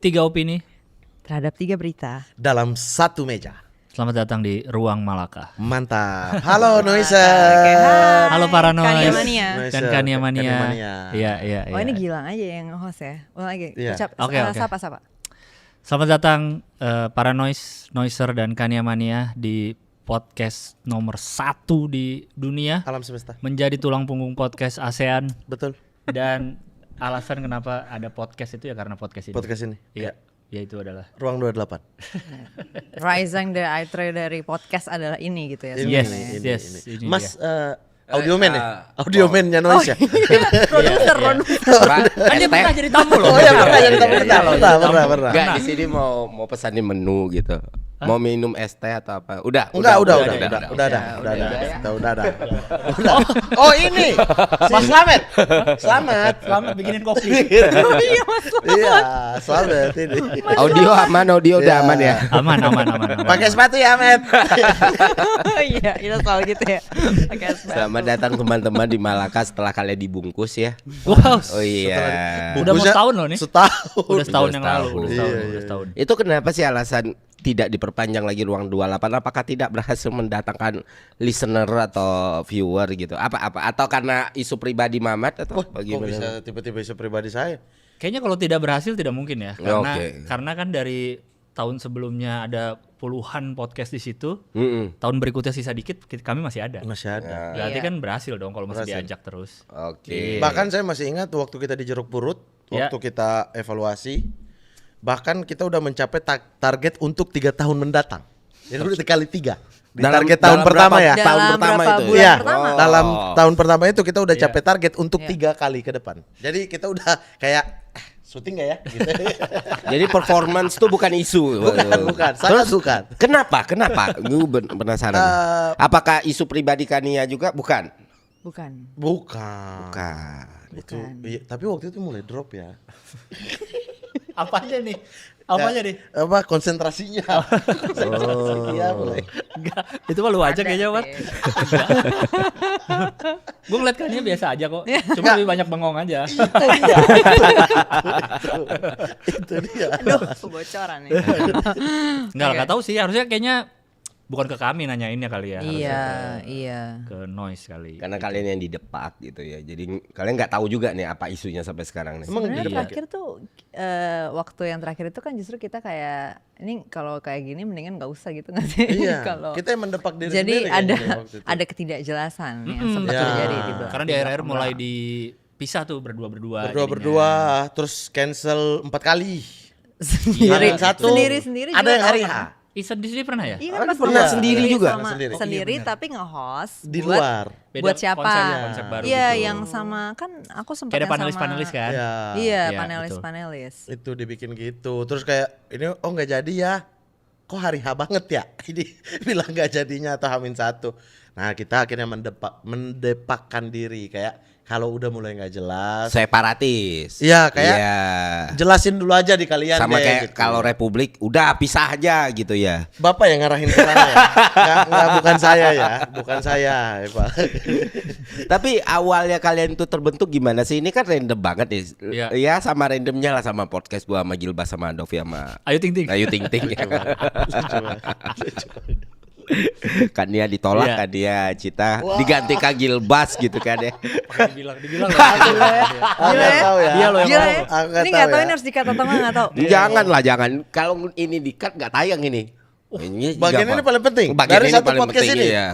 3 opini terhadap 3 berita dalam satu meja. Selamat datang di Ruang Malaka. Mantap. Halo Noiser. Oke, hai. Halo para Noise. Kania Mania. Dan Kania Mania. Iya. Oh ini Gilang aja yang host ya. Ulang lagi. Iya. Ucap. Oke. Sapa. Selamat datang para Noiser dan Kania Mania di podcast nomor 1 di dunia. Alam semesta. Menjadi tulang punggung podcast ASEAN. Betul. Dan alasan kenapa ada podcast itu ya karena podcast ini. Podcast ini. Iya. Ya itu adalah Ruang 28. Rising the I3 dari podcast adalah ini gitu ya. Yes, sebenarnya. yes. Ini. Ini Mas dia. audioman ya? Audioman-nya Noise ya? Produser. Kan dia pernah jadi tamu loh. Oh ya pernah jadi tamu kita. Pernah. Enggak, di sini mau pesanin menu gitu. Mau minum es teh atau apa? Udah. Udah ada. Oh ini. Mas Slamet. Selamat bikinin kopi. Iya, Slamet ini. Audio udah aman ya. Aman. Pakai sepatu ya, Met. Iya, itu selalu gitu ya. Oke, Selamat datang teman-teman di Malaka setelah kalian dibungkus ya. Wow. Oh iya. Udah mau setahun loh nih. Setahun. Udah setahun yang Udah lalu. setahun. Udah setahun. Itu kenapa sih alasan tidak diperpanjang lagi ruang 28? Apakah tidak berhasil mendatangkan listener atau viewer gitu? Apa atau karena isu pribadi Mamat atau Kok bagaimana? bisa tiba-tiba isu pribadi saya? Kayaknya kalau tidak berhasil tidak mungkin ya. Oke. Karena kan dari tahun sebelumnya ada puluhan podcast di situ. Mm-mm. Tahun berikutnya sisa dikit kami masih ada. Masih ada. Berarti Iya. kan berhasil dong kalau masih Berhasil. diajak terus. Oke. Bahkan saya masih ingat waktu kita di Jeruk Purut, Ya. waktu kita evaluasi, bahkan kita udah mencapai target untuk 3 tahun mendatang. Jadi udah dikali 3. Di target tahun dalam pertama berapa ya. Dalam Tahun pertama berapa itu. bulan Iya, pertama? dalam tahun pertama itu kita udah Iya. capai target untuk Iya. 3 kali ke depan. Jadi kita udah kayak syuting gak ya? Gitu. Jadi performance tuh bukan isu. Bukan. Sangat bukan. Kenapa? Gue penasaran. Apakah isu pribadi Kania juga? Bukan. Bukan. Bukan. Itu, iya, tapi waktu itu mulai drop ya. Apanya nih? Apanya nih? Apa konsentrasinya? Iya, mulai. Enggak, itu mah lu aja kayaknya, Mat. sih. Gue ngeliat kayaknya biasa aja kok. Cuma lebih banyak bengong aja. Itu dia. Aduh, kebocoran nih. Enggak tahu sih, harusnya kayaknya bukan ke kami nanyainnya kali ya. Harusnya Iya. ke Noise kali. Karena kalian yang di depak gitu ya. Jadi kalian nggak tahu juga nih apa isunya sampai sekarang nih. Emang Sebenarnya iya. terakhir tuh waktu yang terakhir itu kan justru kita kayak ini kalau kayak gini mendingan nggak usah gitu nggak sih? Iya. Kalau Kita yang mendepak diri jadi sendiri ada kayaknya waktu itu. ada ketidakjelasan yang sempat Ya. terjadi di belakang. Karena di akhir-akhir mulai dipisah tuh berdua-berdua. Berdua, terus cancel 4 kali. sendiri Hamin satu, sendiri ada juga yang hari nggak H. pernah. Isan di sini pernah ya? Iya kan pas pernah ngomong sendiri juga? sama, Sendiri. sendiri Oh, iya, tapi nge-host Di buat luar. Beda buat siapa? konsep baru Iya gitu. yang sama kan aku sempat Kayak ada yang panelis-panelis sama, kan? Ya. Iya Iya, panelis. Itu dibikin gitu. Terus kayak ini nggak jadi ya. Kok hari H banget ya? Ini bilang nggak jadinya atau Hamin 1. Nah, kita akhirnya mendepakkan diri kayak kalau udah mulai nggak jelas. Separatis. Iya, kayak Iya. jelasin dulu aja di kalian Sama deh, kayak gitu. kalau Republik udah pisah aja gitu ya. Bapak yang ngarahin ke sana ya. Nggak, bukan saya ya. Bukan saya, ya, Pak. Tapi awalnya kalian tuh terbentuk gimana sih? Ini kan random banget nih. Iya. Ya sama randomnya lah sama podcast gua sama Gilbas sama Dovi sama Ayo ting ting. Ayu Ting Ting. Coba. Kan dia ditolak Iya. kan dia Cita diganti Kak Gilbas gitu kan ya. Dibilang Gila ya. Nggak tahu ya. Dia loh yang Gila ngomong. ya. Aku nggak Ini nggak tahu tahu ya. ini harus dikat atau nggak tahu. Jangan lah jangan. Kalau ini di-cut nggak tayang ini. Ini Bagian juga ini paling penting. Bagian Dari ini satu paling podcast penting, ini. iya.